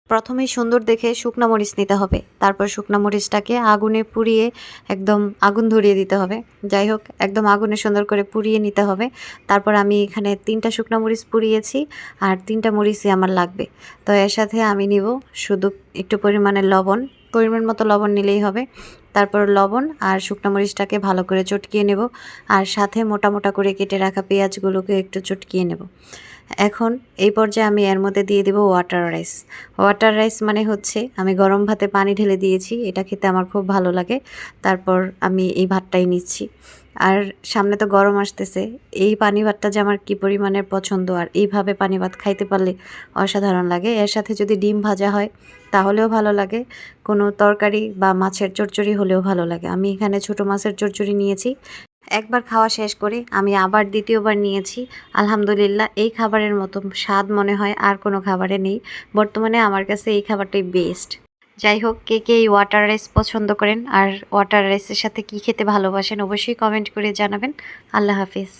প্রথমেই সুন্দর দেখে শুকনা মরিচ নিতে হবে। তারপর শুকনা মরিচটাকে আগুনে পুড়িয়ে একদম আগুন ধরিয়ে দিতে হবে। যাই হোক, একদম আগুনে সুন্দর করে পুড়িয়ে নিতে হবে। তারপর আমি এখানে 3টা শুকনা মরিচ পুড়িয়েছি আর 3টা মরিচই আমার লাগবে। তো এর সাথে আমি নিব শুধু একটু পরিমাণে লবণ, পরিমাণ মতো লবণ নিলেই হবে। তারপর লবণ আর শুকনা মরিচটাকে ভালো করে চটকিয়ে নেব আর সাথে মোটা মোটা করে কেটে রাখা পেঁয়াজগুলোকে একটু চটকিয়ে নেব। এখন এই পর্যায়ে আমি এর মধ্যে দিয়ে দেব ওয়াটার রাইস। ওয়াটার রাইস মানে হচ্ছে আমি গরম ভাতে পানি ঢেলে দিয়েছি, এটা খেতে আমার খুব ভালো লাগে। তারপর আমি এই ভাতটাই নিচ্ছি। আর সামনে তো গরম আসতেছে, এই পানি ভাতটা যে আমার কী পরিমাণের পছন্দ, আর এইভাবে পানি ভাত খাইতে পারলে অসাধারণ লাগে। এর সাথে যদি ডিম ভাজা হয় তাহলেও ভালো লাগে, কোনো তরকারি বা মাছের চচ্চড়ি হলেও ভালো লাগে। আমি এখানে ছোটো মাছের চচ্চড়ি নিয়েছি। একবার খাওয়া শেষ করে আমি আবার দ্বিতীয়বার নিয়েছি। আলহামদুলিল্লাহ, এই খাবারের মতো স্বাদ মনে হয় আর কোনো খাবারে নেই। বর্তমানে আমার কাছে এই খাবারটাই বেস্ট। যাই হোক, কে কে এই ওয়াটার রাইস পছন্দ করেন আর ওয়াটার রাইসের সাথে কি খেতে ভালোবাসেন অবশ্যই কমেন্ট করে জানাবেন। আল্লাহ হাফিজ।